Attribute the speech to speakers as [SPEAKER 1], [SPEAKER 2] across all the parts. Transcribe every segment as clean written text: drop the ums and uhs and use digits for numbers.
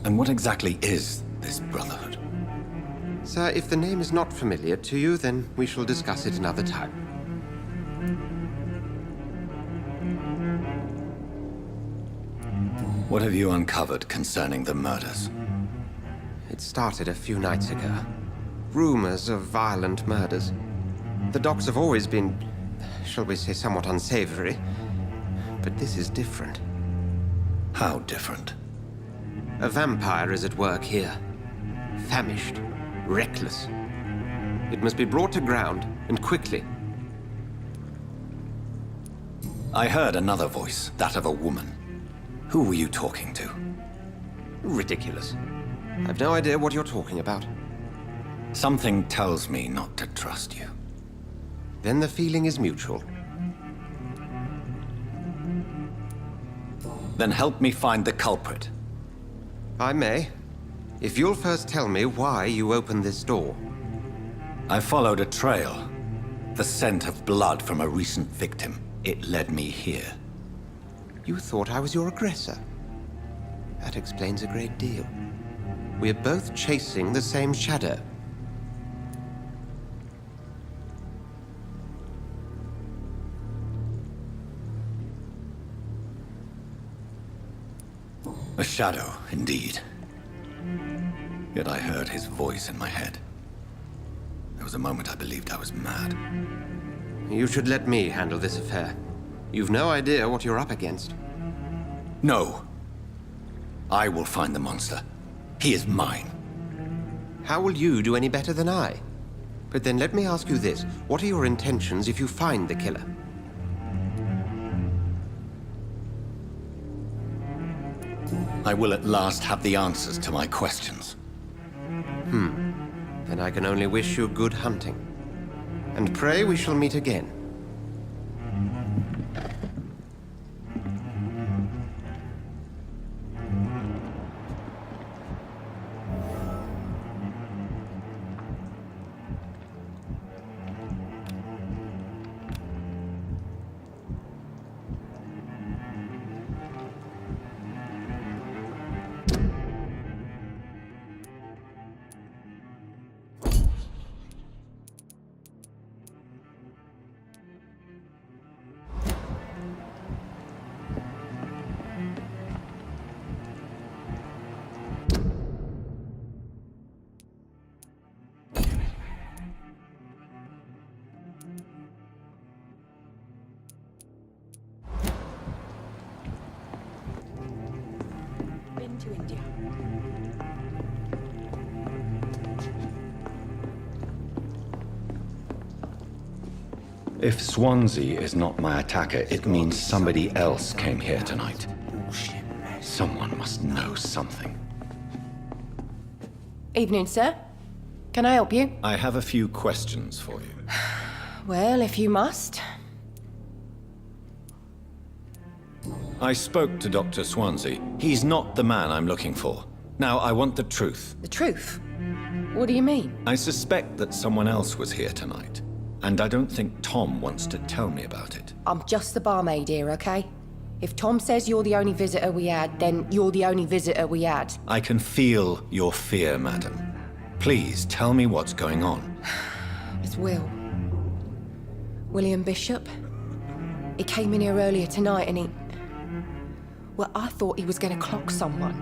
[SPEAKER 1] And what exactly is this Brotherhood?
[SPEAKER 2] Sir, if the name is not familiar to you, then we shall discuss it another time.
[SPEAKER 1] What have you uncovered concerning the murders?
[SPEAKER 2] It started a few nights ago. Rumors of violent murders. The docks have always been, shall we say, somewhat unsavory. But this is different.
[SPEAKER 1] How different?
[SPEAKER 2] A vampire is at work here. Famished. Reckless. It must be brought to ground, and quickly.
[SPEAKER 1] I heard another voice, that of a woman. Who were you talking to?
[SPEAKER 2] Ridiculous. I've no idea what you're talking about.
[SPEAKER 1] Something tells me not to trust you.
[SPEAKER 2] Then the feeling is mutual.
[SPEAKER 1] Then help me find the culprit.
[SPEAKER 2] I may. If you'll first tell me why you opened this door.
[SPEAKER 1] I followed a trail. The scent of blood from a recent victim. It led me here.
[SPEAKER 2] You thought I was your aggressor. That explains a great deal. We're both chasing the same shadow.
[SPEAKER 1] A shadow, indeed. Yet I heard his voice in my head. There was a moment I believed I was mad.
[SPEAKER 2] You should let me handle this affair. You've no idea what you're up against.
[SPEAKER 1] No. I will find the monster. He is mine.
[SPEAKER 2] How will you do any better than I? But then let me ask you this. What are your intentions if you find the killer?
[SPEAKER 1] I will at last have the answers to my questions.
[SPEAKER 2] Then I can only wish you good hunting. And pray we shall meet again.
[SPEAKER 3] To India.
[SPEAKER 1] If Swansea is not my attacker, it means somebody else came here tonight. Someone must know something.
[SPEAKER 3] Evening, sir. Can I help you?
[SPEAKER 1] I have a few questions for you.
[SPEAKER 3] Well, if you must.
[SPEAKER 1] I spoke to Dr. Swansea. He's not the man I'm looking for. Now, I want the truth.
[SPEAKER 3] The truth? What do you mean?
[SPEAKER 1] I suspect that someone else was here tonight, and I don't think Tom wants to tell me about it.
[SPEAKER 3] I'm just the barmaid here, okay? If Tom says you're the only visitor we had, then you're the only visitor we had.
[SPEAKER 1] I can feel your fear, madam. Please, tell me what's going on.
[SPEAKER 3] It's Will. William Bishop. He came in here earlier tonight and he... Well, I thought he was going to clock someone.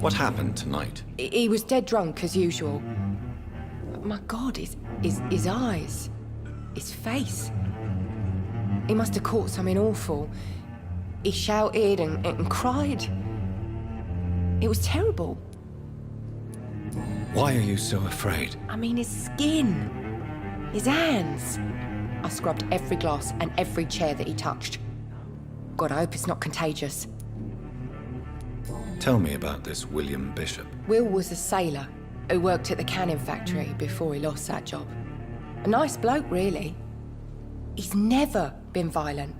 [SPEAKER 1] What happened tonight?
[SPEAKER 3] He was dead drunk, as usual. But my God, his eyes. His face. He must have caught something awful. He shouted and cried. It was terrible.
[SPEAKER 1] Why are you so afraid?
[SPEAKER 3] I mean, his skin. His hands. I scrubbed every glass and every chair that he touched. God, I hope it's not contagious.
[SPEAKER 1] Tell me about this William Bishop.
[SPEAKER 3] Will was a sailor who worked at the canning factory before he lost that job. A nice bloke, really. He's never been violent.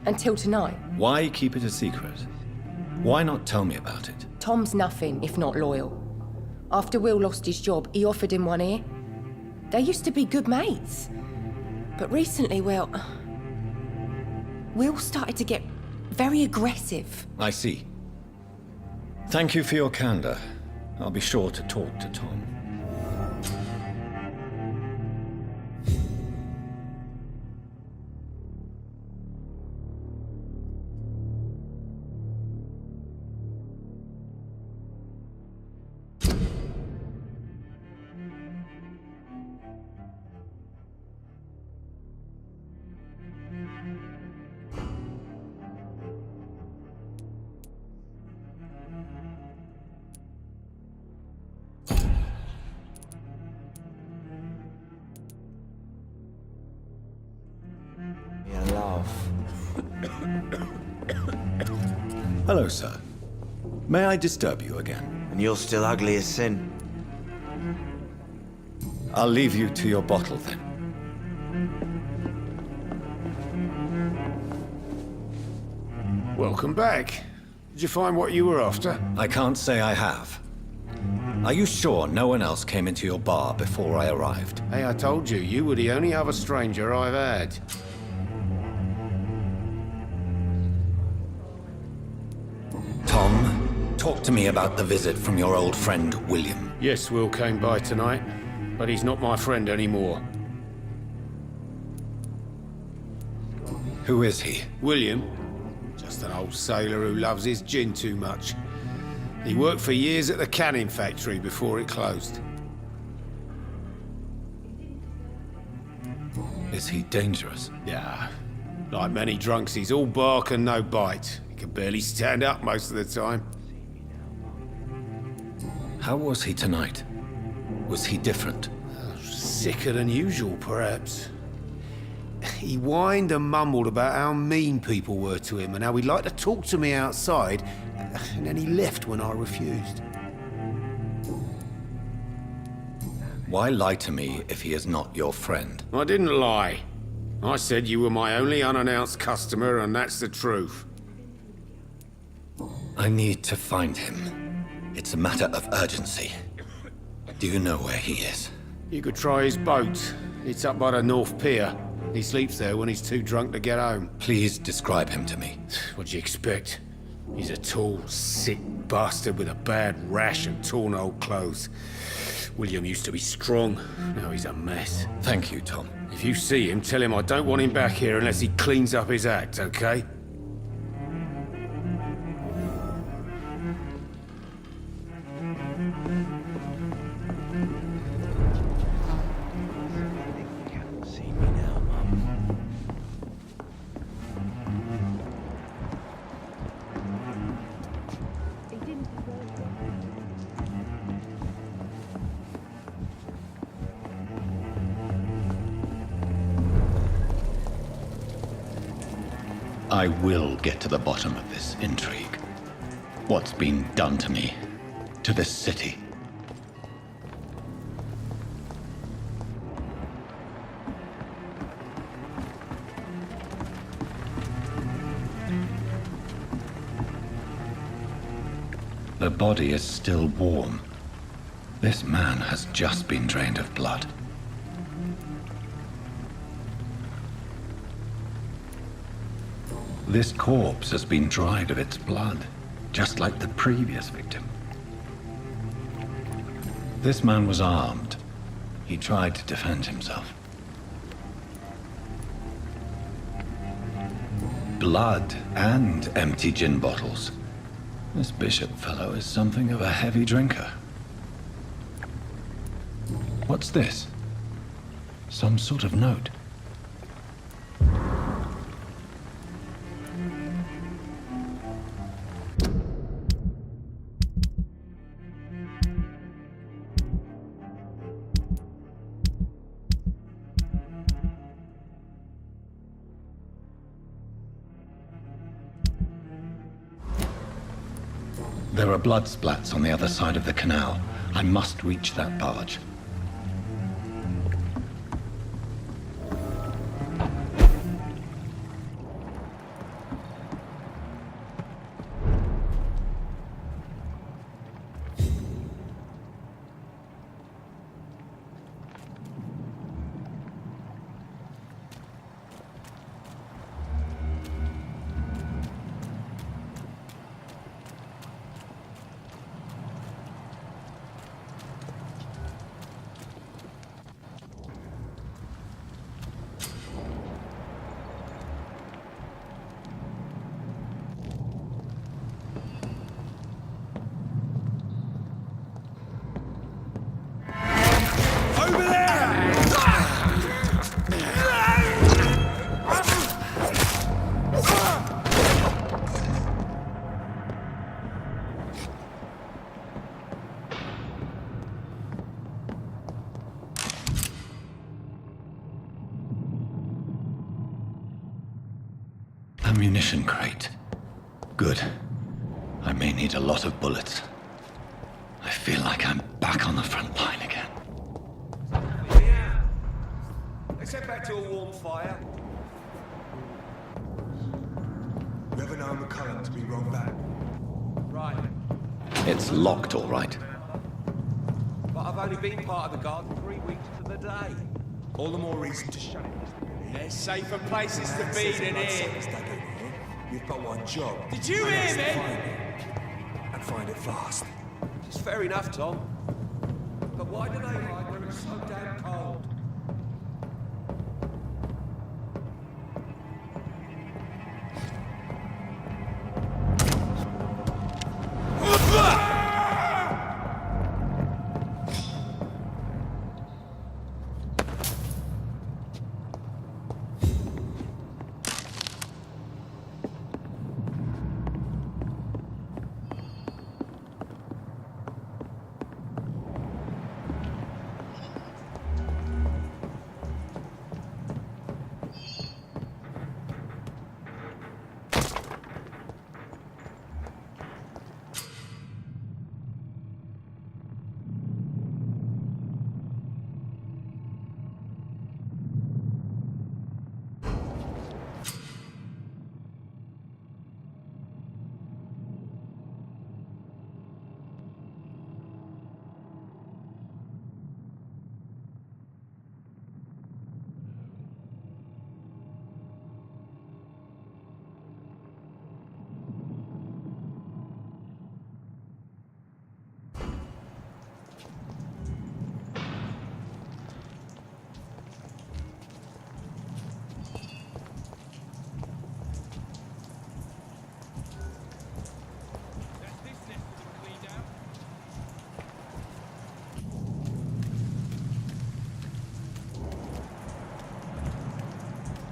[SPEAKER 3] Until tonight.
[SPEAKER 1] Why keep it a secret? Why not tell me about it?
[SPEAKER 3] Tom's nothing if not loyal. After Will lost his job, he offered him one ear. They used to be good mates. But recently, well... Will started to get very aggressive.
[SPEAKER 1] I see. Thank you for your candor. I'll be sure to talk to Tom. Hello, sir. May I disturb you again?
[SPEAKER 4] And you're still ugly as sin.
[SPEAKER 1] I'll leave you to your bottle, then.
[SPEAKER 5] Welcome back. Did you find what you were after?
[SPEAKER 1] I can't say I have. Are you sure no one else came into your bar before I arrived?
[SPEAKER 5] Hey, I told you, you were the only other stranger I've had.
[SPEAKER 1] Tom, talk to me about the visit from your old friend, William.
[SPEAKER 5] Yes, Will came by tonight, but he's not my friend anymore.
[SPEAKER 1] Who is he?
[SPEAKER 5] William? Just an old sailor who loves his gin too much. He worked for years at the canning factory before it closed.
[SPEAKER 1] Is he dangerous?
[SPEAKER 5] Yeah. Like many drunks, he's all bark and no bite. He can barely stand up most of the time.
[SPEAKER 1] How was he tonight? Was he different?
[SPEAKER 5] Sicker than usual, perhaps. He whined and mumbled about how mean people were to him and how he'd like to talk to me outside, and then he left when I refused.
[SPEAKER 1] Why lie to me if he is not your friend?
[SPEAKER 5] I didn't lie. I said you were my only unannounced customer, and that's the truth.
[SPEAKER 1] I need to find him. It's a matter of urgency. Do you know where he is?
[SPEAKER 5] You could try his boat. It's up by the North Pier. He sleeps there when he's too drunk to get home.
[SPEAKER 1] Please describe him to me.
[SPEAKER 5] What'd you expect? He's a tall, sick bastard with a bad rash and torn old clothes. William used to be strong. Now he's a mess.
[SPEAKER 1] Thank you, Tom.
[SPEAKER 5] If you see him, tell him I don't want him back here unless he cleans up his act, okay?
[SPEAKER 4] See me now, Mum.
[SPEAKER 1] I will get to the bottom of this intrigue. What's been done to me, to this city. The body is still warm. This man has just been drained of blood. This corpse has been dried of its blood, just like the previous victim. This man was armed. He tried to defend himself. Blood and empty gin bottles. This bishop fellow is something of a heavy drinker. What's this? Some sort of note. There are blood splats on the other side of the canal. I must reach that barge. ammunition crate. Good. I may need a lot of bullets. I feel like I'm back on the front line again.
[SPEAKER 6] Yeah. Let's head back to a warm fire.
[SPEAKER 7] You ever known McCullum to be wrong back?
[SPEAKER 6] Right.
[SPEAKER 1] It's locked, all right.
[SPEAKER 6] But I've only been part of the guard 3 weeks to the day.
[SPEAKER 7] All the more reason to shut it.
[SPEAKER 6] There's safer places to be than here.
[SPEAKER 7] You've got one job.
[SPEAKER 6] Did you
[SPEAKER 7] and
[SPEAKER 6] hear
[SPEAKER 7] that's to
[SPEAKER 6] me?
[SPEAKER 7] find it. And find it fast.
[SPEAKER 6] It's fair enough, Tom. But why do they hide where it's so damn cold?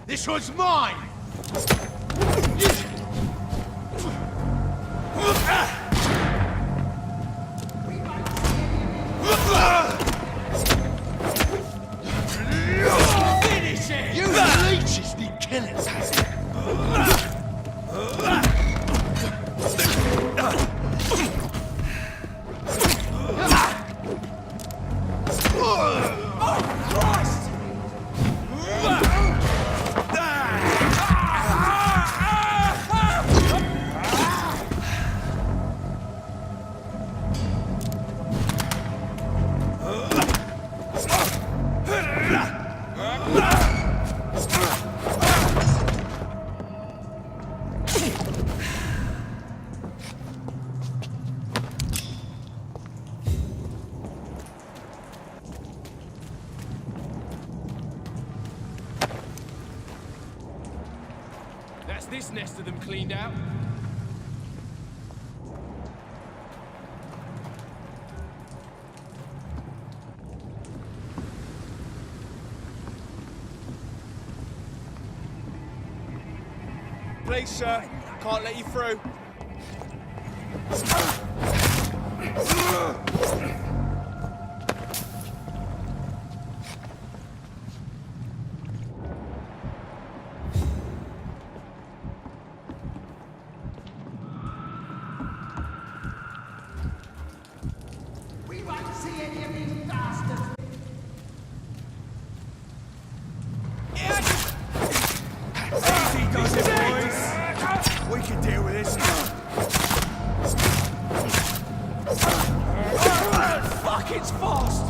[SPEAKER 7] This one's mine! Finish it! You leeches need killing!
[SPEAKER 6] That's this nest of them cleaned out. Please, sir. Can't let you through.
[SPEAKER 8] We won't see any of these bastards.
[SPEAKER 7] Easy does it, boys! We can deal with this.
[SPEAKER 6] Fuck, it's fast!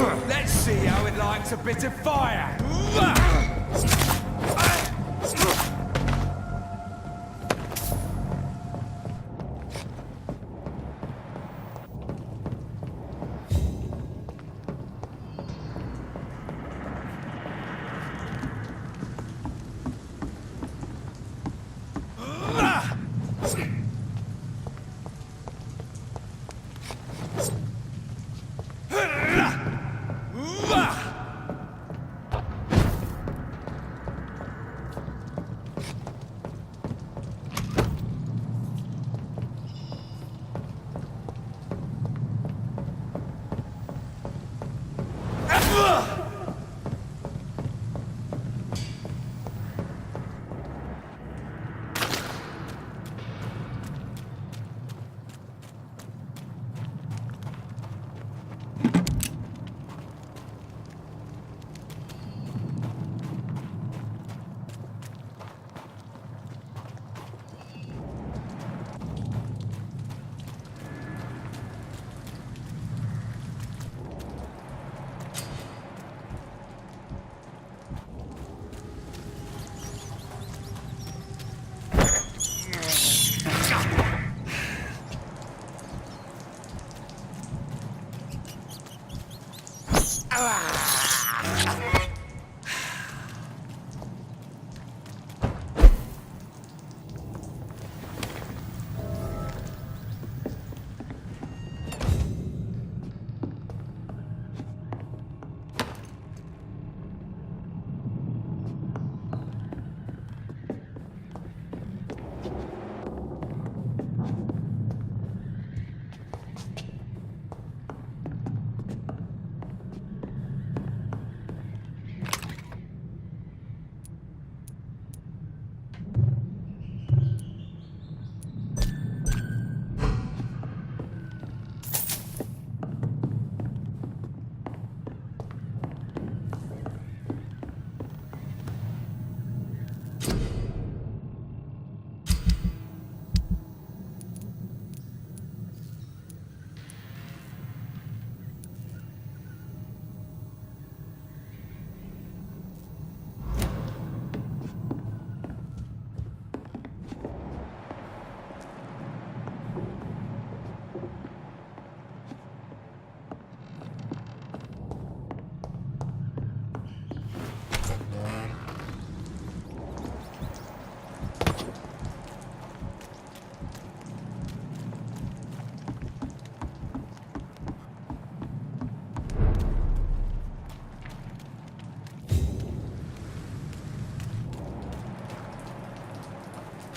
[SPEAKER 7] Let's see how it likes a bit of fire.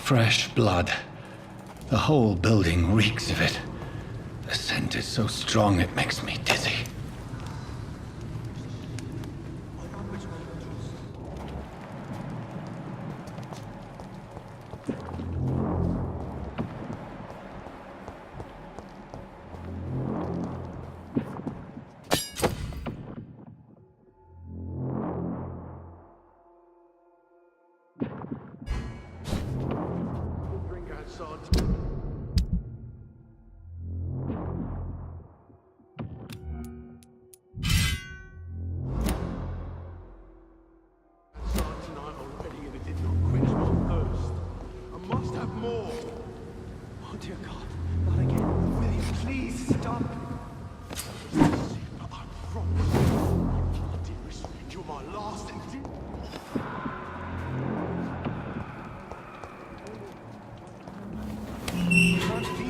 [SPEAKER 1] Fresh blood. The whole building reeks of it. The scent is so strong it makes me dizzy.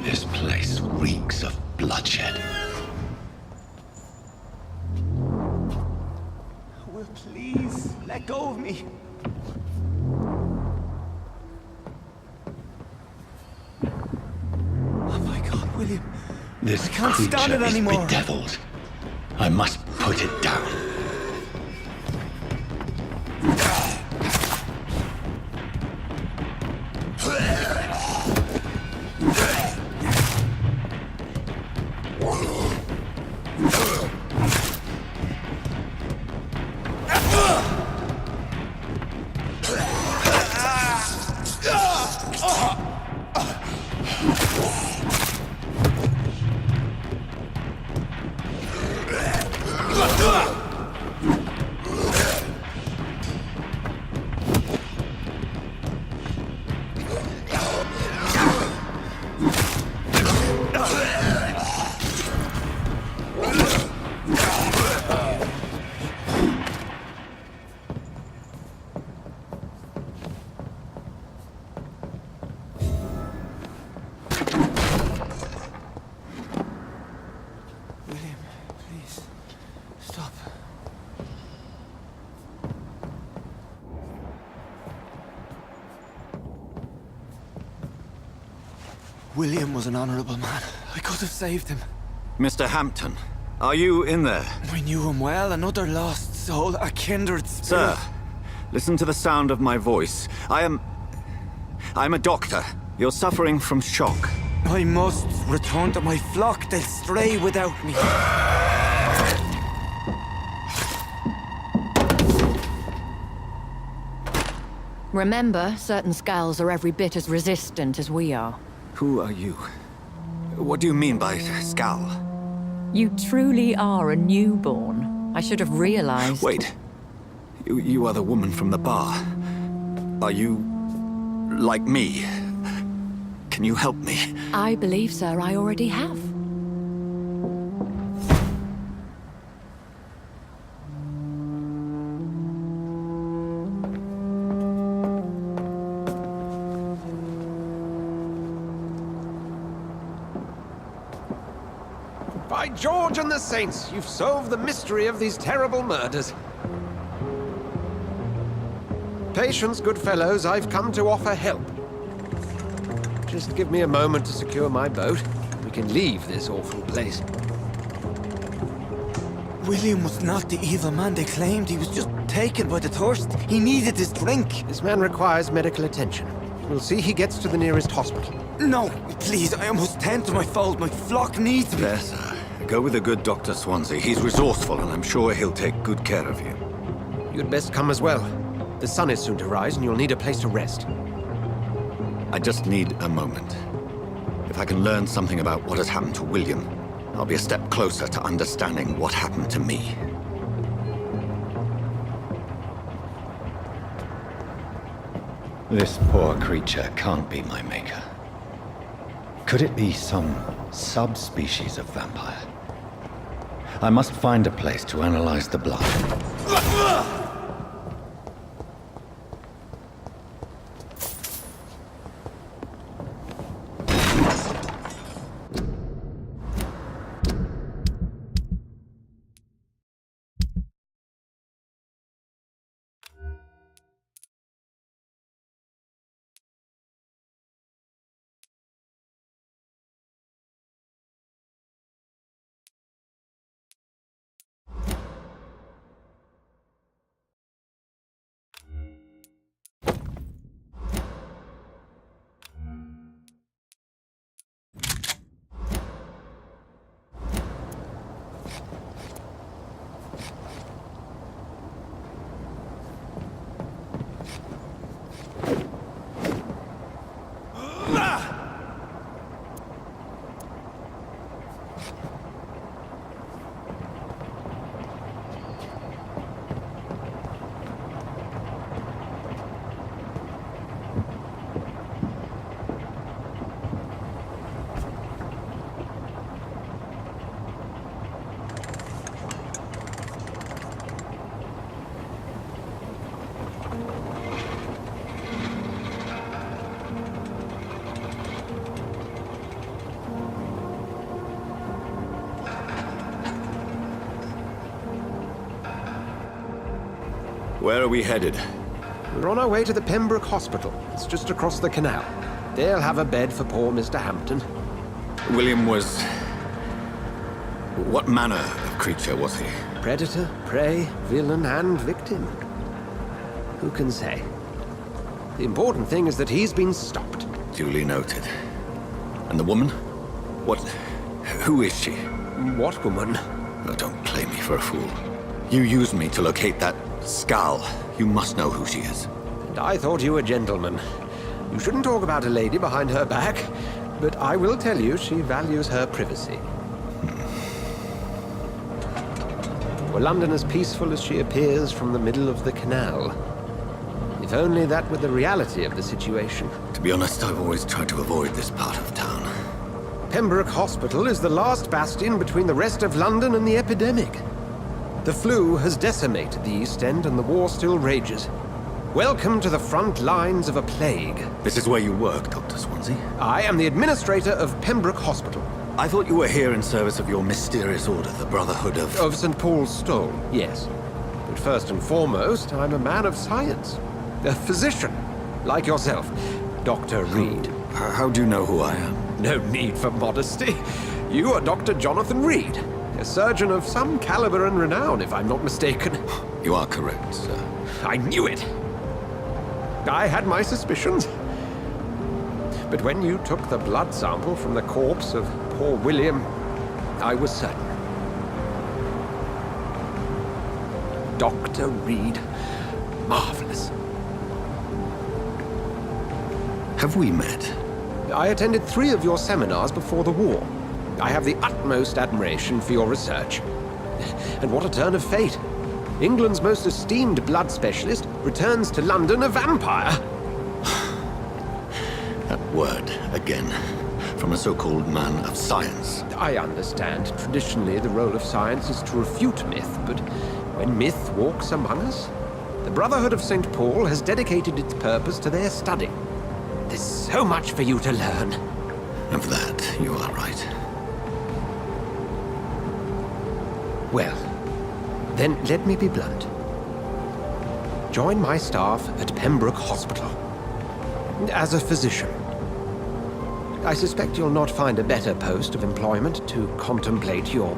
[SPEAKER 1] This place reeks of bloodshed.
[SPEAKER 9] Will, please, let go of me. Oh my God, William.
[SPEAKER 1] This
[SPEAKER 9] I can't stand
[SPEAKER 1] creature
[SPEAKER 9] it
[SPEAKER 1] is
[SPEAKER 9] anymore.
[SPEAKER 1] bedeviled. I must put it down.
[SPEAKER 9] William was an honorable man. I could have saved him.
[SPEAKER 1] Mr. Hampton, are you in there?
[SPEAKER 9] I knew him well, another lost soul, a kindred spirit.
[SPEAKER 1] Sir, listen to the sound of my voice. I'm a doctor. You're suffering from shock.
[SPEAKER 9] I must return to my flock. They'll stray without me.
[SPEAKER 10] Remember, certain skulls are every bit as resistant as we are.
[SPEAKER 1] Who are you? What do you mean by skull?
[SPEAKER 10] You truly are a newborn. I should have realized.
[SPEAKER 1] Wait. You are the woman from the bar. Are you like me? Can you help me?
[SPEAKER 10] I believe, sir, I already have.
[SPEAKER 6] By George and the Saints, you've solved the mystery of these terrible murders. Patience, good fellows, I've come to offer help. Just give me a moment to secure my boat. We can leave this awful place.
[SPEAKER 9] William was not the evil man they claimed. He was just taken by the thirst. He needed his drink.
[SPEAKER 6] This man requires medical attention. We'll see he gets to the nearest hospital.
[SPEAKER 9] No, please, I must tend to my fold. My flock needs me.
[SPEAKER 1] There, sir. Go with the good Dr. Swansea. He's resourceful, and I'm sure he'll take good care of you.
[SPEAKER 6] You'd best come as well. The sun is soon to rise, and you'll need a place to rest.
[SPEAKER 1] I just need a moment. If I can learn something about what has happened to William, I'll be a step closer to understanding what happened to me. This poor creature can't be my maker. Could it be some subspecies of vampire? I must find a place to analyze the blood. Where are we headed?
[SPEAKER 6] We're on our way to the Pembroke Hospital. It's just across the canal. They'll have a bed for poor Mr. Hampton.
[SPEAKER 1] William was... What manner of creature was he?
[SPEAKER 6] Predator, prey, villain, and victim. Who can say? The important thing is that he's been stopped.
[SPEAKER 1] Duly noted. And the woman? What... Who is she?
[SPEAKER 6] What woman?
[SPEAKER 1] Oh, don't play me for a fool. You used me to locate that skull. You must know who she is.
[SPEAKER 6] And I thought you a gentleman. You shouldn't talk about a lady behind her back, but I will tell you she values her privacy. Were London as peaceful as she appears from the middle of the canal? If only that were the reality of the situation.
[SPEAKER 1] To be honest, I've always tried to avoid this part of town.
[SPEAKER 6] Pembroke Hospital is the last bastion between the rest of London and the epidemic. The flu has decimated the East End and the war still rages. Welcome to the front lines of a plague.
[SPEAKER 1] This is where you work, Dr. Swansea?
[SPEAKER 6] I am the administrator of Pembroke Hospital.
[SPEAKER 1] I thought you were here in service of your mysterious order, the Brotherhood of...
[SPEAKER 6] Of St. Paul's Stole, yes. But first and foremost, I'm a man of science. A physician, like yourself, Dr. Reed.
[SPEAKER 1] How do you know who I am?
[SPEAKER 6] No need for modesty. You are Dr. Jonathan Reed, a surgeon of some caliber and renown, if I'm not mistaken.
[SPEAKER 1] You are correct, sir.
[SPEAKER 6] I knew it. I had my suspicions. But when you took the blood sample from the corpse of poor William, I was certain. Dr. Reed. Marvelous.
[SPEAKER 1] Have we met?
[SPEAKER 6] I attended 3 of your seminars before the war. I have the utmost admiration for your research. And what a turn of fate. England's most esteemed blood specialist returns to London a vampire.
[SPEAKER 1] That word, again, from a so-called man of science.
[SPEAKER 6] I understand. Traditionally, the role of science is to refute myth, but when myth walks among us, the Brotherhood of St. Paul has dedicated its purpose to their study. There's so much for you to learn.
[SPEAKER 1] Of that, you are right.
[SPEAKER 6] Well, then let me be blunt. Join my staff at Pembroke Hospital. As a physician. I suspect you'll not find a better post of employment to contemplate your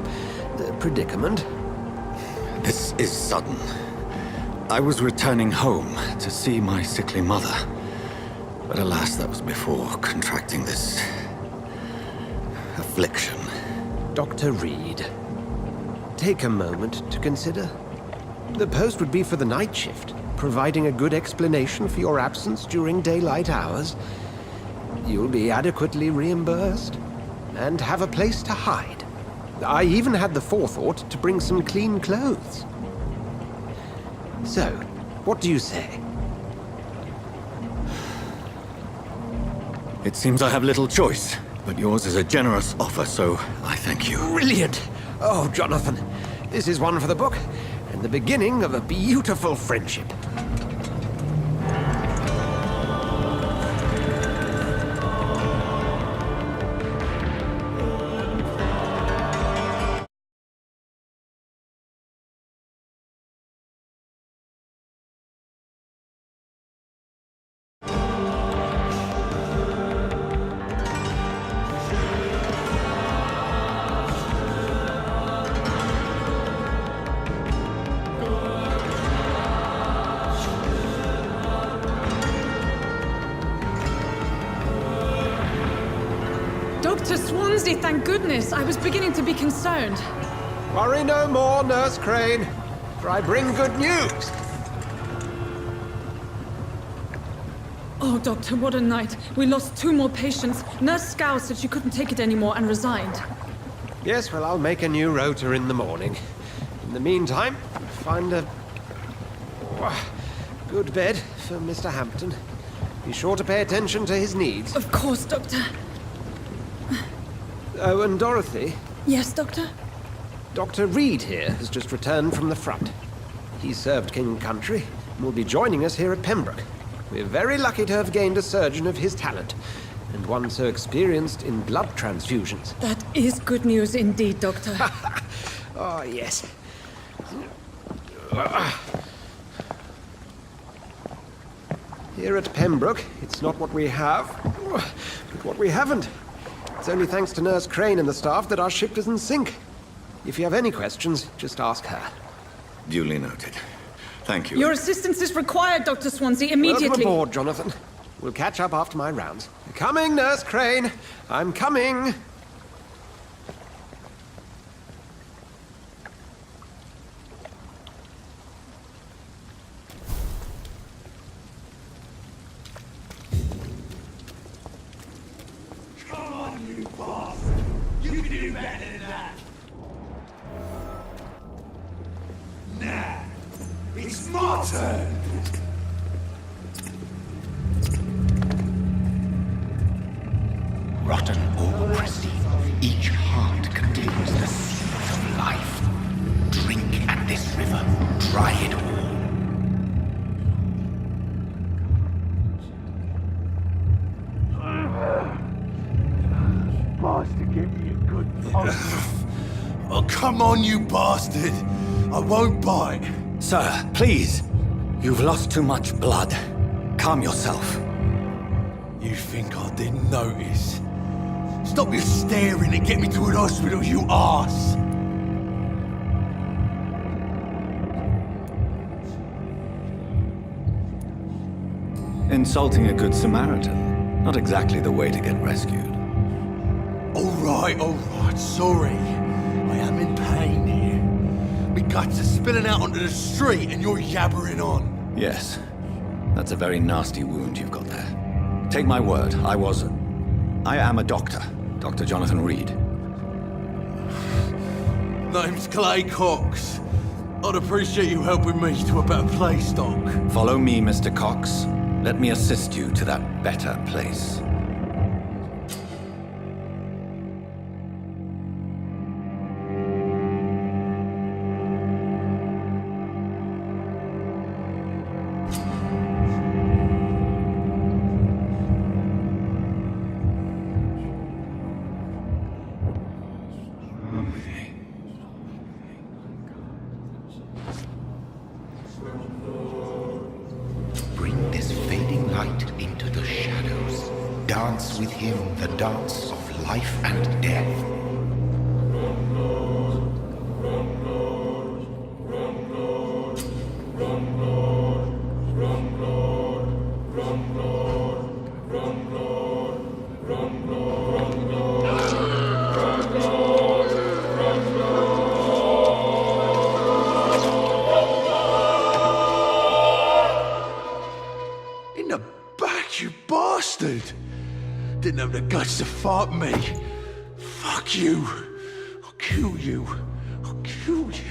[SPEAKER 6] predicament.
[SPEAKER 1] This is sudden. I was returning home to see my sickly mother. But alas, that was before contracting this affliction.
[SPEAKER 6] Dr. Reed, take a moment to consider. The post would be for the night shift, providing a good explanation for your absence during daylight hours. You'll be adequately reimbursed and have a place to hide. I even had the forethought to bring some clean clothes. So, what do you say?
[SPEAKER 1] It seems I have little choice, but yours is a generous offer, so I thank you.
[SPEAKER 6] Brilliant! Oh, Jonathan, this is one for the book, and the beginning of a beautiful friendship.
[SPEAKER 11] Dr. Swansea, thank goodness. I was beginning to be concerned.
[SPEAKER 6] Worry no more, Nurse Crane, for I bring good news.
[SPEAKER 11] Oh, Doctor, what a night. We lost 2 more patients. Nurse Scow said she couldn't take it anymore and resigned.
[SPEAKER 6] Yes, well, I'll make a new rota in the morning. In the meantime, find a good bed for Mr. Hampton. Be sure to pay attention to his needs.
[SPEAKER 11] Of course, Doctor.
[SPEAKER 6] Oh, and Dorothy?
[SPEAKER 11] Yes, Doctor?
[SPEAKER 6] Dr. Reed here has just returned from the front. He served King and Country and will be joining us here at Pembroke. We're very lucky to have gained a surgeon of his talent, and one so experienced in blood transfusions.
[SPEAKER 11] That is good news indeed, Doctor.
[SPEAKER 6] Oh, yes. Here at Pembroke, it's not what we have, but what we haven't. It's only thanks to Nurse Crane and the staff that our ship doesn't sink. If you have any questions, just ask her.
[SPEAKER 1] Duly noted. Thank you.
[SPEAKER 11] Your assistance is required, Dr. Swansea, immediately.
[SPEAKER 6] Welcome aboard, Jonathan. We'll catch up after my rounds. Coming, Nurse Crane. I'm coming.
[SPEAKER 7] Come on, you bastard! You can do better than that! Nah, it's my turn!
[SPEAKER 1] Rotten or pristine, each heart contains the seed of life. Drink at this river, try it all.
[SPEAKER 7] Bastard, give me a good Oh, come on, you bastard! I won't bite.
[SPEAKER 1] Sir, please. You've lost too much blood. Calm yourself.
[SPEAKER 7] You think I didn't notice? Stop your staring and get me to an hospital, you arse!
[SPEAKER 1] Insulting a good Samaritan. Not exactly the way to get rescued.
[SPEAKER 7] Alright, sorry. I am in pain here. My guts are spilling out onto the street and you're yabbering on.
[SPEAKER 1] Yes. That's a very nasty wound you've got there. Take my word, I am a doctor. Dr. Jonathan Reed.
[SPEAKER 7] Name's Clay Cox. I'd appreciate you helping me to a better place, Doc.
[SPEAKER 1] Follow me, Mr. Cox. Let me assist you to that better place.
[SPEAKER 8] Bring this fading light into the shadows. Dance with him the dance of life and death.
[SPEAKER 7] In the back, you bastard! Didn't have the guts to fight me. Fuck you. I'll kill you. I'll kill you.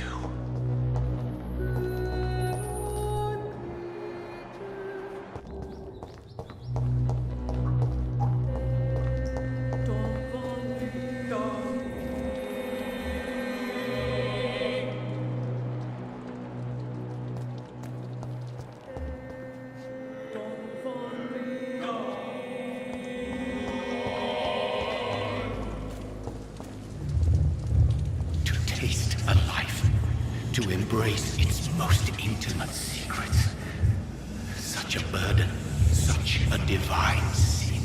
[SPEAKER 8] To taste a life, to embrace its most intimate secrets. Such a burden, such a divine sin.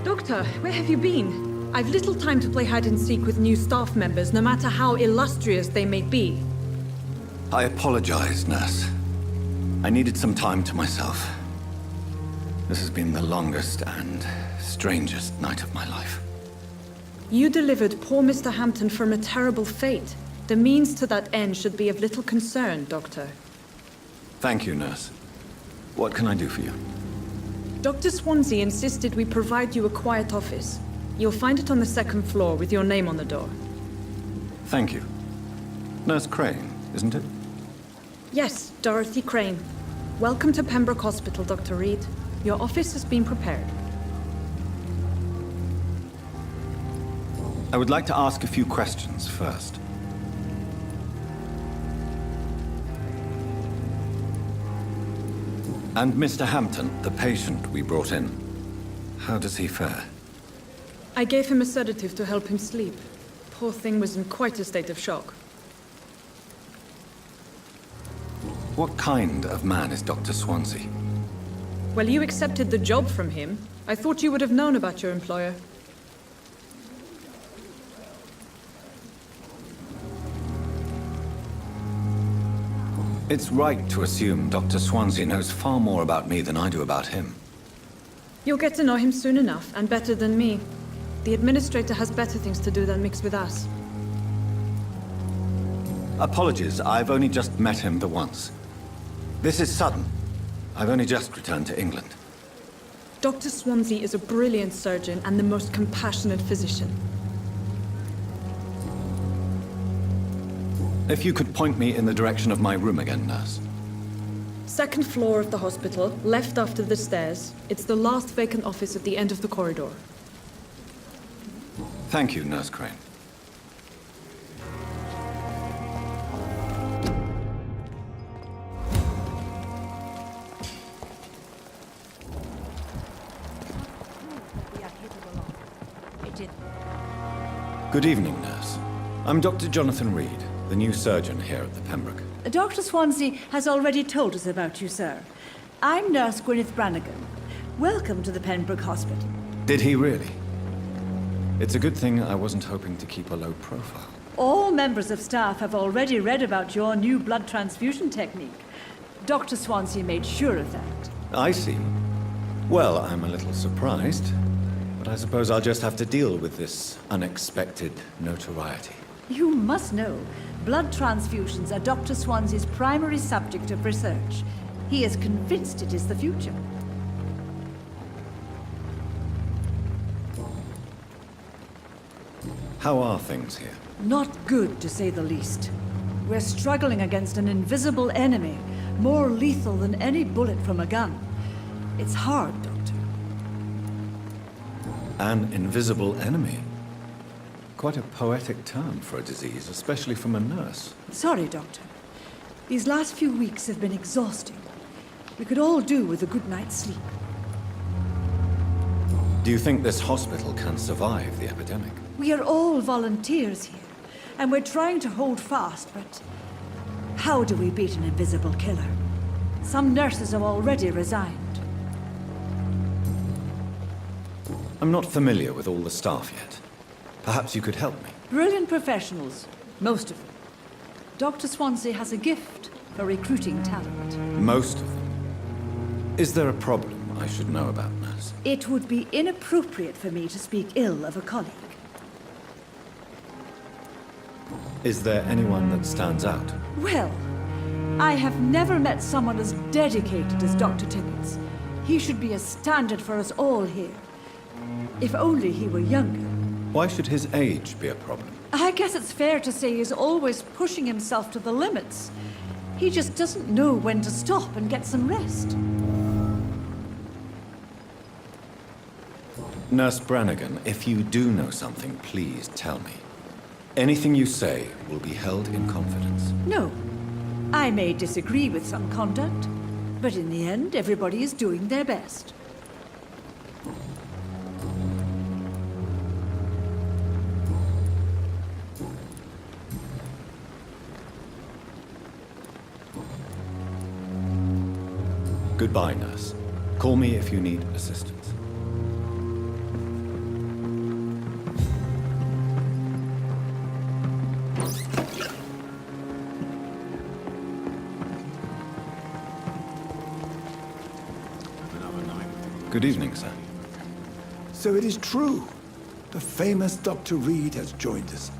[SPEAKER 11] Doctor, where have you been? I've little time to play hide and seek with new staff members, no matter how illustrious they may be.
[SPEAKER 1] I apologize, nurse. I needed some time to myself. This has been the longest and strangest night of my life.
[SPEAKER 11] You delivered poor Mr. Hampton from a terrible fate. The means to that end should be of little concern, Doctor.
[SPEAKER 1] Thank you, nurse. What can I do for you?
[SPEAKER 11] Dr. Swansea insisted we provide you a quiet office. You'll find it on the second floor with your name on the door.
[SPEAKER 1] Thank you. Nurse Crane, isn't it?
[SPEAKER 11] Yes, Dorothy Crane. Welcome to Pembroke Hospital, Dr. Reed. Your office has been prepared.
[SPEAKER 1] I would like to ask a few questions first. And Mr. Hampton, the patient we brought in, how does he fare?
[SPEAKER 11] I gave him a sedative to help him sleep. Poor thing was in quite a state of shock.
[SPEAKER 1] What kind of man is Dr. Swansea?
[SPEAKER 11] Well, you accepted the job from him. I thought you would have known about your employer.
[SPEAKER 1] It's right to assume Dr. Swansea knows far more about me than I do about him.
[SPEAKER 11] You'll get to know him soon enough, and better than me. The administrator has better things to do than mix with us.
[SPEAKER 1] Apologies, I've only just met him the once. This is sudden. I've only just returned to England.
[SPEAKER 11] Dr. Swansea is a brilliant surgeon and the most compassionate physician.
[SPEAKER 1] If you could point me in the direction of my room again, nurse.
[SPEAKER 11] Second floor of the hospital, left after the stairs. It's the last vacant office at the end of the corridor.
[SPEAKER 1] Thank you, Nurse Crane. Good evening, nurse. I'm Dr. Jonathan Reed, the new surgeon here at the Pembroke.
[SPEAKER 12] Dr. Swansea has already told us about you, sir. I'm Nurse Gwyneth Brannigan. Welcome to the Pembroke Hospital.
[SPEAKER 1] Did he really? It's a good thing I wasn't hoping to keep a low profile.
[SPEAKER 12] All members of staff have already read about your new blood transfusion technique. Dr. Swansea made sure of that.
[SPEAKER 1] I see. Well, I'm a little surprised, but I suppose I'll just have to deal with this unexpected notoriety.
[SPEAKER 12] You must know, blood transfusions are Dr. Swansea's primary subject of research. He is convinced it is the future.
[SPEAKER 1] How are things here?
[SPEAKER 12] Not good, to say the least. We're struggling against an invisible enemy, more lethal than any bullet from a gun. It's hard, Doctor.
[SPEAKER 1] An invisible enemy? Quite a poetic term for a disease, especially from a nurse.
[SPEAKER 12] Sorry, Doctor. These last few weeks have been exhausting. We could all do with a good night's sleep.
[SPEAKER 1] Do you think this hospital can survive the epidemic?
[SPEAKER 12] We are all volunteers here, and we're trying to hold fast, but how do we beat an invisible killer? Some nurses have already resigned.
[SPEAKER 1] I'm not familiar with all the staff yet. Perhaps you could help me.
[SPEAKER 12] Brilliant professionals, most of them. Dr. Swansea has a gift for recruiting talent.
[SPEAKER 1] Most of them. Is there a problem I should know about, nurse?
[SPEAKER 12] It would be inappropriate for me to speak ill of a colleague.
[SPEAKER 1] Is there anyone that stands out?
[SPEAKER 12] Well, I have never met someone as dedicated as Dr. Tippett. He should be a standard for us all here. If only he were younger.
[SPEAKER 1] Why should his age be a problem?
[SPEAKER 12] I guess it's fair to say he's always pushing himself to the limits. He just doesn't know when to stop and get some rest.
[SPEAKER 1] Nurse Brannigan, if you do know something, please tell me. Anything you say will be held in confidence.
[SPEAKER 12] No. I may disagree with some conduct, but in the end, everybody is doing their best.
[SPEAKER 1] Goodbye, nurse. Call me if you need assistance. Good evening, sir.
[SPEAKER 7] So it is true. The famous Dr. Reed has joined us.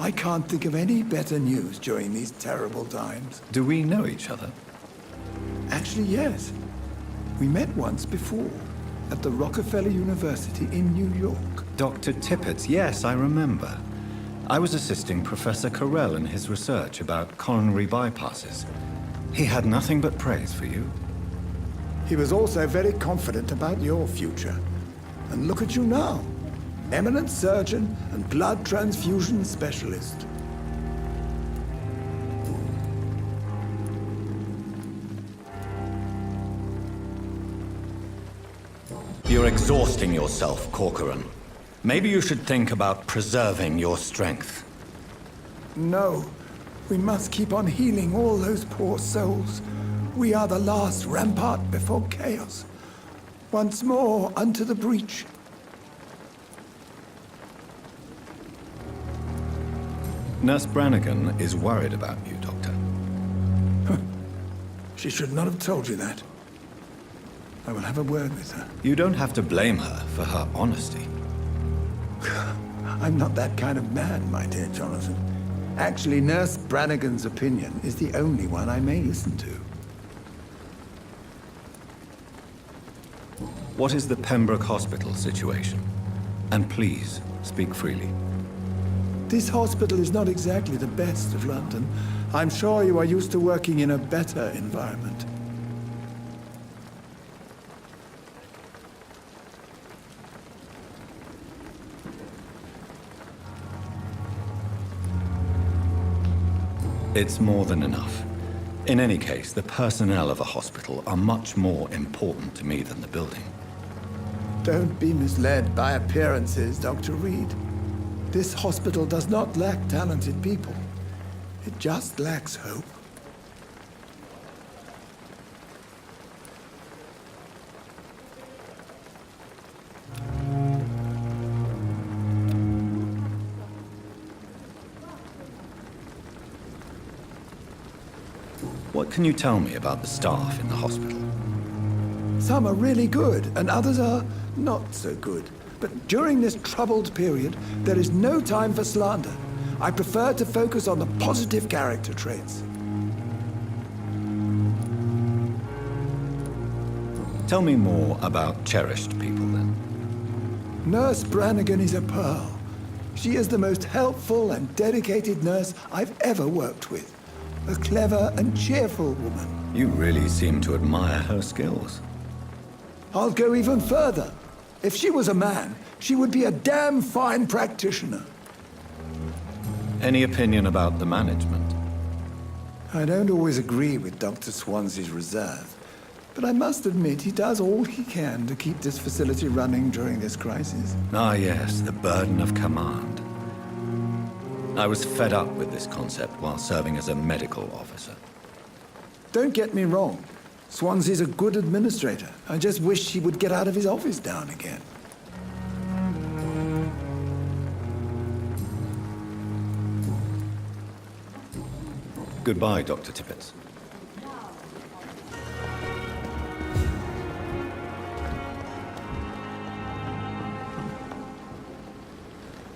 [SPEAKER 7] I can't think of any better news during these terrible times.
[SPEAKER 1] Do we know each other?
[SPEAKER 7] Actually, yes. We met once before, at the Rockefeller University in New York.
[SPEAKER 1] Dr. Tippett, yes, I remember. I was assisting Professor Carell in his research about coronary bypasses. He had nothing but praise for you.
[SPEAKER 7] He was also very confident about your future. And look at you now. Eminent surgeon and blood transfusion specialist.
[SPEAKER 1] You're exhausting yourself, Corcoran. Maybe you should think about preserving your strength.
[SPEAKER 7] No. We must keep on healing all those poor souls. We are the last rampart before chaos. Once more, unto the breach.
[SPEAKER 1] Nurse Brannigan is worried about you, Doctor.
[SPEAKER 7] She should not have told you that. I will have a word with her.
[SPEAKER 1] You don't have to blame her for her honesty.
[SPEAKER 7] I'm not that kind of man, my dear Jonathan. Actually, Nurse Brannigan's opinion is the only one I may listen to.
[SPEAKER 1] What is the Pembroke Hospital situation? And please, speak freely.
[SPEAKER 7] This hospital is not exactly the best of London. I'm sure you are used to working in a better environment.
[SPEAKER 1] It's more than enough. In any case, the personnel of a hospital are much more important to me than the building.
[SPEAKER 7] Don't be misled by appearances, Dr. Reed. This hospital does not lack talented people. It just lacks hope.
[SPEAKER 1] What can you tell me about the staff in the hospital?
[SPEAKER 7] Some are really good, and others are not so good. But during this troubled period, there is no time for slander. I prefer to focus on the positive character traits.
[SPEAKER 1] Tell me more about cherished people, then.
[SPEAKER 7] Nurse Brannigan is a pearl. She is the most helpful and dedicated nurse I've ever worked with. A clever and cheerful woman.
[SPEAKER 1] You really seem to admire her skills.
[SPEAKER 7] I'll go even further. If she was a man, she would be a damn fine practitioner.
[SPEAKER 1] Any opinion about the management?
[SPEAKER 7] I don't always agree with Dr. Swansea's reserve, but I must admit he does all he can to keep this facility running during this crisis.
[SPEAKER 1] Ah, yes, the burden of command. I was fed up with this concept while serving as a medical officer.
[SPEAKER 7] Don't get me wrong. Swansea's a good administrator. I just wish he would get out of his office now and again.
[SPEAKER 1] Goodbye, Dr. Tippett.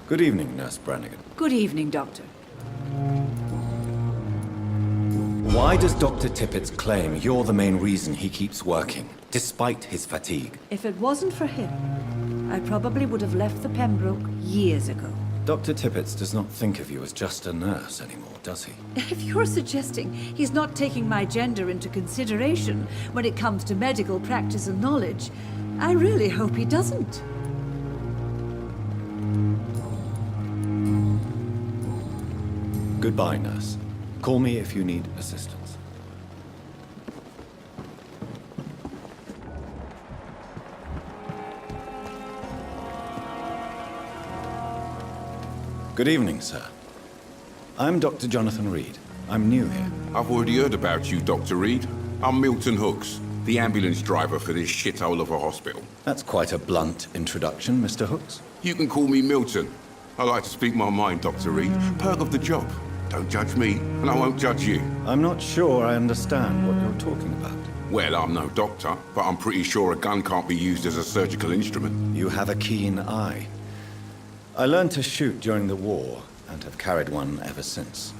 [SPEAKER 1] Good evening, Nurse Brannigan.
[SPEAKER 12] Good evening, Doctor.
[SPEAKER 1] Why does Dr. Tippett's claim you're the main reason he keeps working, despite his fatigue?
[SPEAKER 12] If it wasn't for him, I probably would have left the Pembroke years ago.
[SPEAKER 1] Dr. Tippett does not think of you as just a nurse anymore, does he?
[SPEAKER 12] If you're suggesting he's not taking my gender into consideration when it comes to medical practice and knowledge, I really hope he doesn't.
[SPEAKER 1] Goodbye, nurse. Call me if you need assistance. Good evening, sir. I'm Dr. Jonathan Reed. I'm new here.
[SPEAKER 13] I've already heard about you, Dr. Reed. I'm Milton Hooks, the ambulance driver for this shithole of a hospital.
[SPEAKER 1] That's quite a blunt introduction, Mr. Hooks.
[SPEAKER 13] You can call me Milton. I like to speak my mind, Dr. Reed. Perk of the job. Don't judge me, and I won't judge you.
[SPEAKER 1] I'm not sure I understand what you're talking about.
[SPEAKER 13] Well, I'm no doctor, but I'm pretty sure a gun can't be used as a surgical instrument.
[SPEAKER 1] You have a keen eye. I learned to shoot during the war, and have carried one ever since.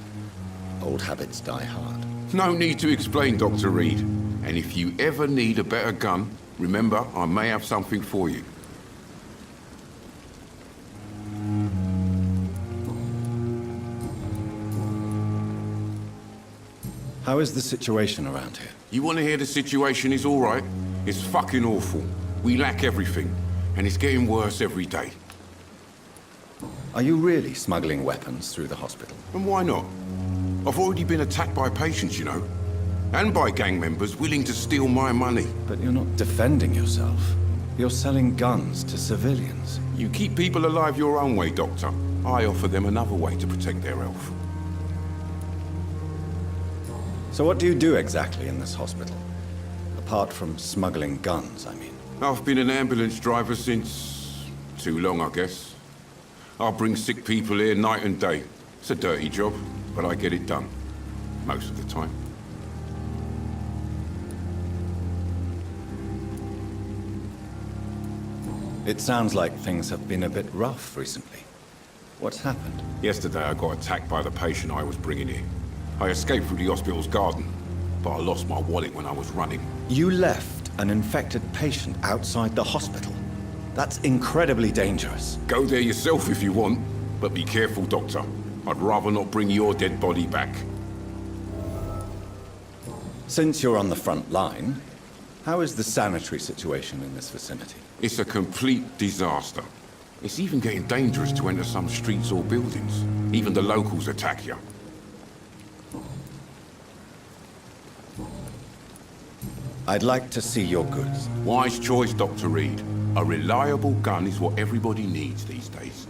[SPEAKER 1] Old habits die hard.
[SPEAKER 13] No need to explain, Dr. Reed. And if you ever need a better gun, remember, I may have something for you.
[SPEAKER 1] How is the situation around here?
[SPEAKER 13] You want to hear the situation is all right? It's fucking awful. We lack everything, and it's getting worse every day.
[SPEAKER 1] Are you really smuggling weapons through the hospital?
[SPEAKER 13] And why not? I've already been attacked by patients, you know. And by gang members willing to steal my money.
[SPEAKER 1] But you're not defending yourself. You're selling guns to civilians.
[SPEAKER 13] You keep people alive your own way, Doctor. I offer them another way to protect their health.
[SPEAKER 1] So what do you do exactly in this hospital? Apart from smuggling guns, I mean.
[SPEAKER 13] I've been an ambulance driver since... too long, I guess. I bring sick people here night and day. It's a dirty job, but I get it done. Most of the time.
[SPEAKER 1] It sounds like things have been a bit rough recently. What's happened?
[SPEAKER 13] Yesterday I got attacked by the patient I was bringing here. I escaped through the hospital's garden, but I lost my wallet when I was running.
[SPEAKER 1] You left an infected patient outside the hospital? That's incredibly dangerous.
[SPEAKER 13] Go there yourself if you want, but be careful, Doctor. I'd rather not bring your dead body back.
[SPEAKER 1] Since you're on the front line, how is the sanitary situation in this vicinity?
[SPEAKER 13] It's a complete disaster. It's even getting dangerous to enter some streets or buildings. Even the locals attack you.
[SPEAKER 1] I'd like to see your goods.
[SPEAKER 13] Wise choice, Dr. Reed. A reliable gun is what everybody needs these days.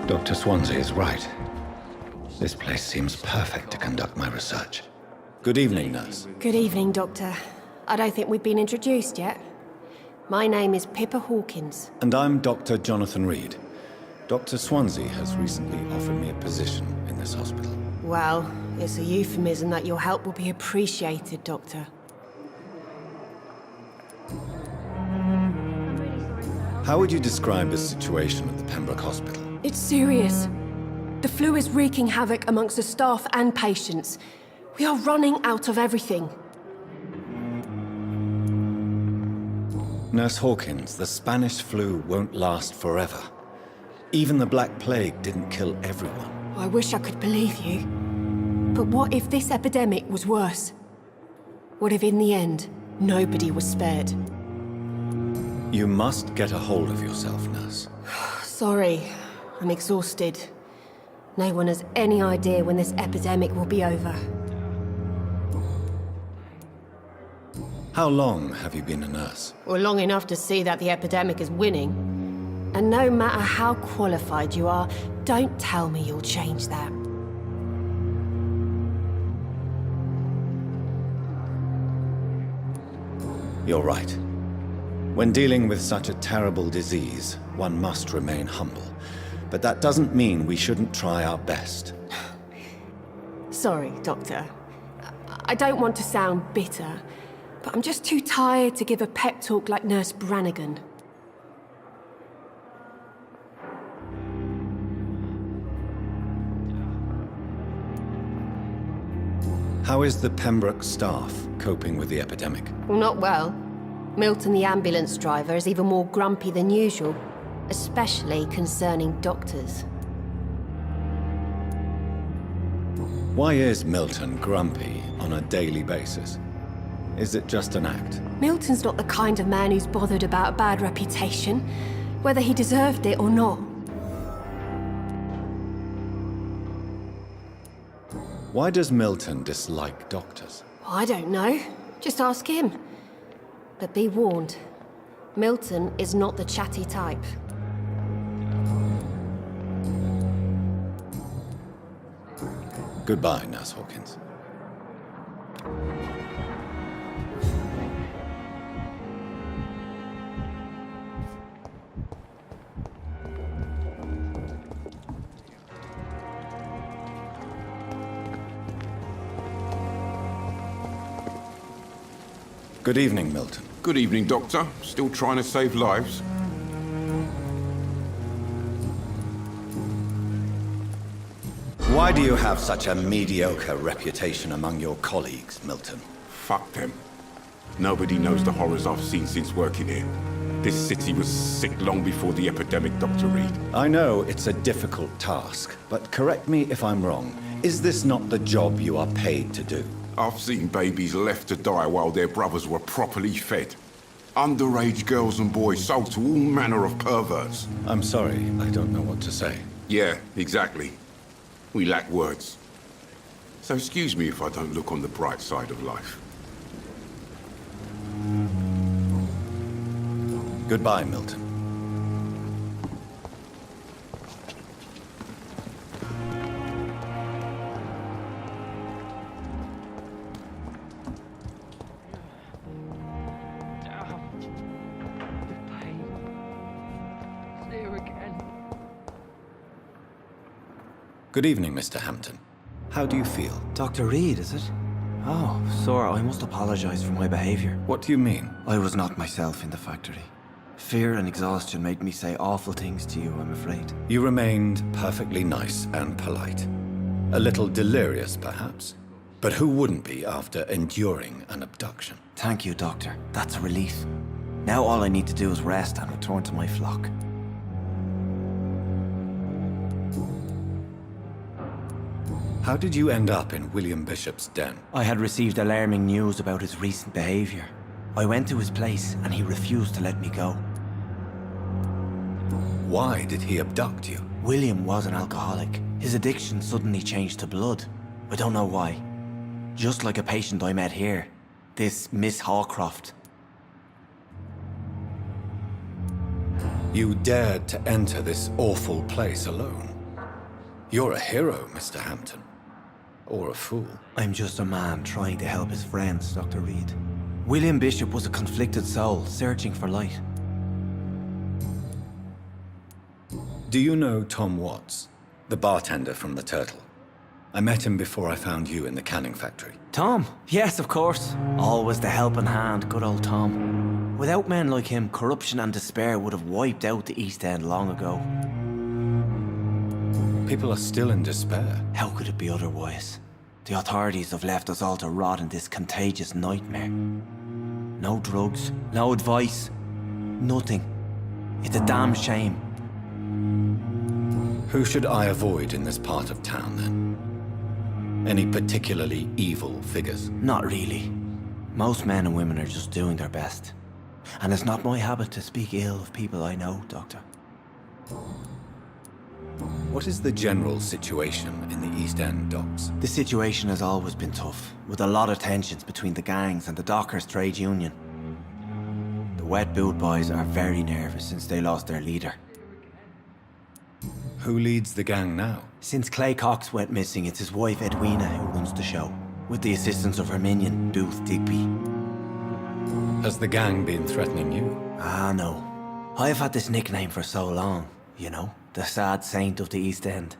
[SPEAKER 1] Dr. Swansea is right. This place seems perfect to conduct my research. Good evening, nurse.
[SPEAKER 14] Good evening, Doctor. I don't think we've been introduced yet. My name is Pippa Hawkins.
[SPEAKER 1] And I'm Dr. Jonathan Reed. Dr. Swansea has recently offered me a position in this hospital.
[SPEAKER 14] Well, it's a euphemism that your help will be appreciated, Doctor.
[SPEAKER 1] How would you describe the situation at the Pembroke Hospital?
[SPEAKER 14] It's serious. The flu is wreaking havoc amongst the staff and patients. We are running out of everything.
[SPEAKER 1] Nurse Hawkins, the Spanish flu won't last forever. Even the Black Plague didn't kill everyone.
[SPEAKER 14] I wish I could believe you. But what if this epidemic was worse? What if in the end, nobody was spared?
[SPEAKER 1] You must get a hold of yourself, nurse.
[SPEAKER 14] Sorry, I'm exhausted. No one has any idea when this epidemic will be over.
[SPEAKER 1] How long have you been a nurse?
[SPEAKER 14] Well, long enough to see that the epidemic is winning. And no matter how qualified you are, don't tell me you'll change that.
[SPEAKER 1] You're right. When dealing with such a terrible disease, one must remain humble. But that doesn't mean we shouldn't try our best.
[SPEAKER 14] Sorry, Doctor. I don't want to sound bitter, but I'm just too tired to give a pep talk like Nurse Brannigan.
[SPEAKER 1] How is the Pembroke staff coping with the epidemic?
[SPEAKER 14] Well, not well. Milton, the ambulance driver, is even more grumpy than usual, especially concerning doctors.
[SPEAKER 1] Why is Milton grumpy on a daily basis? Is it just an act?
[SPEAKER 14] Milton's not the kind of man who's bothered about a bad reputation, whether he deserved it or not.
[SPEAKER 1] Why does Milton dislike doctors?
[SPEAKER 14] I don't know. Just ask him. But be warned, Milton is not the chatty type.
[SPEAKER 1] Goodbye, Nurse Hawkins. Good evening, Milton.
[SPEAKER 13] Good evening, Doctor. Still trying to save lives?
[SPEAKER 1] Why do you have such a mediocre reputation among your colleagues, Milton?
[SPEAKER 13] Fuck them. Nobody knows the horrors I've seen since working here. This city was sick long before the epidemic, Dr. Reed.
[SPEAKER 1] I know it's a difficult task, but correct me if I'm wrong. Is this not the job you are paid to do?
[SPEAKER 13] I've seen babies left to die while their brothers were properly fed. Underage girls and boys sold to all manner of perverts.
[SPEAKER 1] I'm sorry, I don't know what to say.
[SPEAKER 13] Yeah, exactly. We lack words. So excuse me if I don't look on the bright side of life.
[SPEAKER 1] Goodbye, Milton. Good evening, Mr. Hampton. How do you feel?
[SPEAKER 9] Dr. Reed, is it? Oh, sir, I must apologize for my behavior.
[SPEAKER 1] What do you mean?
[SPEAKER 9] I was not myself in the factory. Fear and exhaustion made me say awful things to you, I'm afraid.
[SPEAKER 1] You remained perfectly nice and polite. A little delirious, perhaps. But who wouldn't be after enduring an abduction?
[SPEAKER 9] Thank you, Doctor. That's a relief. Now all I need to do is rest and return to my flock.
[SPEAKER 1] How did you end up in William Bishop's den?
[SPEAKER 9] I had received alarming news about his recent behavior. I went to his place and he refused to let me go.
[SPEAKER 1] Why did he abduct you?
[SPEAKER 9] William was an alcoholic. His addiction suddenly changed to blood. I don't know why. Just like a patient I met here. This Miss Hawcroft.
[SPEAKER 1] You dared to enter this awful place alone. You're a hero, Mr. Hampton. Or a fool.
[SPEAKER 9] I'm just a man trying to help his friends, Dr. Reed. William Bishop was a conflicted soul, searching for light.
[SPEAKER 1] Do you know Tom Watts, the bartender from the Turtle? I met him before I found you in the canning factory.
[SPEAKER 9] Tom? Yes, of course. Always the helping hand, good old Tom. Without men like him, corruption and despair would have wiped out the East End long ago.
[SPEAKER 1] People are still in despair.
[SPEAKER 9] How could it be otherwise? The authorities have left us all to rot in this contagious nightmare. No drugs, no advice, nothing. It's a damn shame.
[SPEAKER 1] Who should I avoid in this part of town, then? Any particularly evil figures?
[SPEAKER 9] Not really. Most men and women are just doing their best. And it's not my habit to speak ill of people I know, Doctor.
[SPEAKER 1] What is the general situation in the East End docks?
[SPEAKER 9] The situation has always been tough, with a lot of tensions between the gangs and the dockers' trade union. The wet boot boys are very nervous since they lost their leader.
[SPEAKER 1] Who leads the gang now?
[SPEAKER 9] Since Clay Cox went missing, it's his wife Edwina who runs the show, with the assistance of her minion, Booth Digby.
[SPEAKER 1] Has the gang been threatening you?
[SPEAKER 9] Ah, no. I've had this nickname for so long, you know, the sad saint of the East End.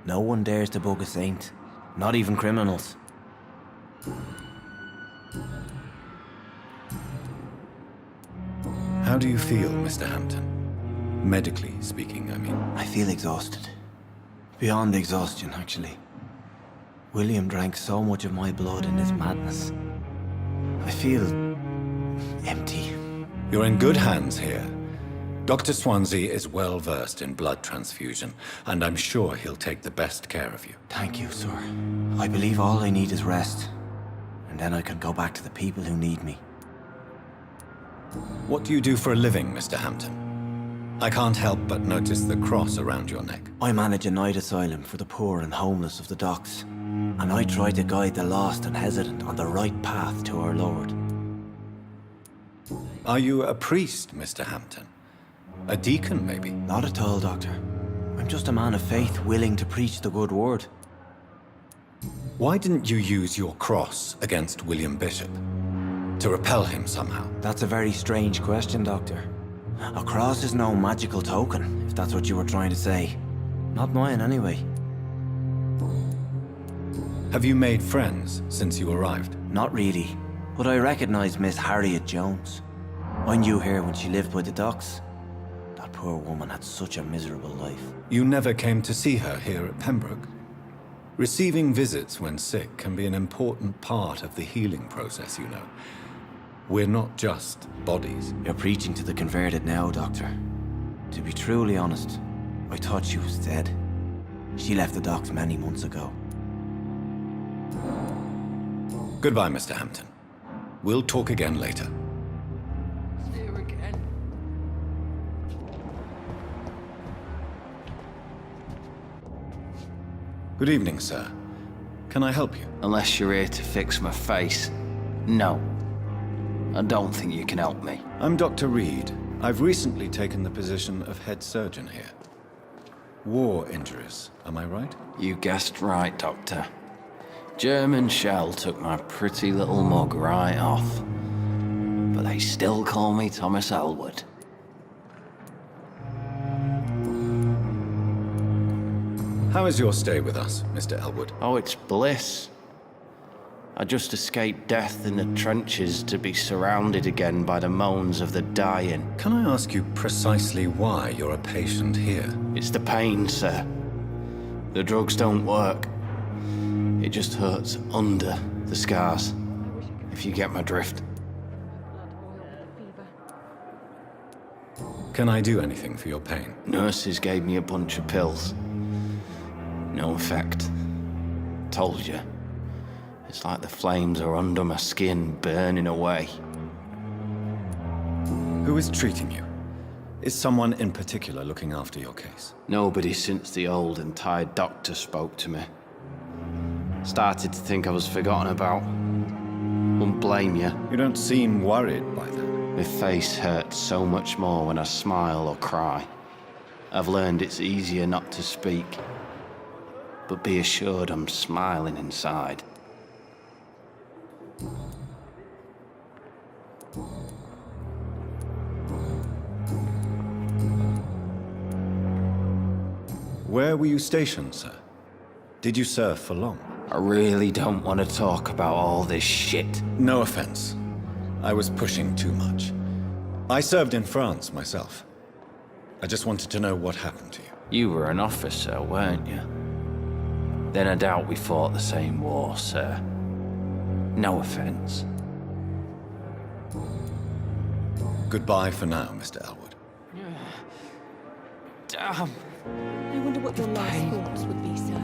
[SPEAKER 9] No one dares to bug a saint, not even criminals.
[SPEAKER 1] How do you feel, Mr. Hampton? Medically speaking, I mean.
[SPEAKER 9] I feel exhausted. Beyond exhaustion, actually. William drank so much of my blood in his madness. I feel empty.
[SPEAKER 1] You're in good hands here. Dr. Swansea is well versed in blood transfusion, and I'm sure he'll take the best care of you.
[SPEAKER 9] Thank you, sir. I believe all I need is rest, and then I can go back to the people who need me.
[SPEAKER 1] What do you do for a living, Mr. Hampton? I can't help but notice the cross around your neck.
[SPEAKER 9] I manage a night asylum for the poor and homeless of the docks, and I try to guide the lost and hesitant on the right path to our Lord.
[SPEAKER 1] Are you a priest, Mr. Hampton? A deacon, maybe?
[SPEAKER 9] Not at all, Doctor. I'm just a man of faith willing to preach the good word.
[SPEAKER 1] Why didn't you use your cross against William Bishop? To repel him somehow?
[SPEAKER 9] That's a very strange question, Doctor. A cross is no magical token, if that's what you were trying to say. Not mine, anyway.
[SPEAKER 1] Have you made friends since you arrived?
[SPEAKER 9] Not really, but I recognize Miss Harriet Jones. I knew her when she lived by the docks. That poor woman had such a miserable life.
[SPEAKER 1] You never came to see her here at Pembroke? Receiving visits when sick can be an important part of the healing process, you know. We're not just bodies.
[SPEAKER 9] You're preaching to the converted now, Doctor. To be truly honest, I thought she was dead. She left the docks many months ago.
[SPEAKER 1] Goodbye, Mr. Hampton. We'll talk again later.
[SPEAKER 3] Here again.
[SPEAKER 1] Good evening, sir. Can I help you?
[SPEAKER 15] Unless you're here to fix my face. No. I don't think you can help me.
[SPEAKER 1] I'm Dr. Reed. I've recently taken the position of head surgeon here. War injuries, am I right?
[SPEAKER 15] You guessed right, Doctor. German shell took my pretty little mug right off. But they still call me Thomas Elwood.
[SPEAKER 1] How is your stay with us, Mr. Elwood?
[SPEAKER 15] Oh, it's bliss. I just escaped death in the trenches to be surrounded again by the moans of the dying.
[SPEAKER 1] Can I ask you precisely why you're a patient here?
[SPEAKER 15] It's the pain, sir. The drugs don't work. It just hurts under the scars, if you get my drift.
[SPEAKER 1] Can I do anything for your pain?
[SPEAKER 15] Nurses gave me a bunch of pills. No effect. Told you. It's like the flames are under my skin, burning away.
[SPEAKER 1] Who is treating you? Is someone in particular looking after your case?
[SPEAKER 15] Nobody since the old and tired doctor spoke to me. Started to think I was forgotten about. Wouldn't blame you.
[SPEAKER 1] You don't seem worried by that.
[SPEAKER 15] My face hurts so much more when I smile or cry. I've learned it's easier not to speak. But be assured I'm smiling inside.
[SPEAKER 1] Where were you stationed, sir? Did you serve for long?
[SPEAKER 15] I really don't want to talk about all this shit.
[SPEAKER 1] No offense. I was pushing too much. I served in France myself. I just wanted to know what happened to you.
[SPEAKER 15] You were an officer, weren't you? Then I doubt we fought the same war, sir. No offense.
[SPEAKER 1] Goodbye for now, Mr. Elwood.
[SPEAKER 15] Damn.
[SPEAKER 12] I wonder what your last thoughts would be, sir.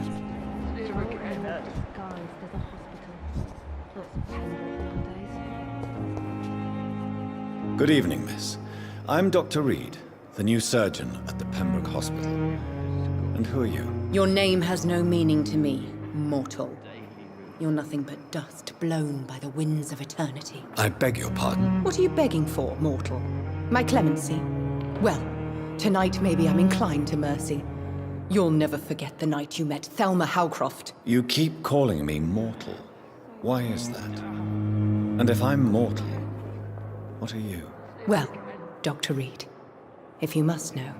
[SPEAKER 1] Good evening, miss. I'm Dr. Reed, the new surgeon at the Pembroke Hospital. And who are you?
[SPEAKER 3] Your name has no meaning to me, mortal. You're nothing but dust blown by the winds of eternity.
[SPEAKER 1] I beg your pardon.
[SPEAKER 3] What are you begging for, mortal? My clemency? Well, tonight maybe I'm inclined to mercy. You'll never forget the night you met Thelma Howcroft.
[SPEAKER 1] You keep calling me mortal. Why is that? And if I'm mortal, what are you?
[SPEAKER 3] Well, Dr. Reed, if you must know,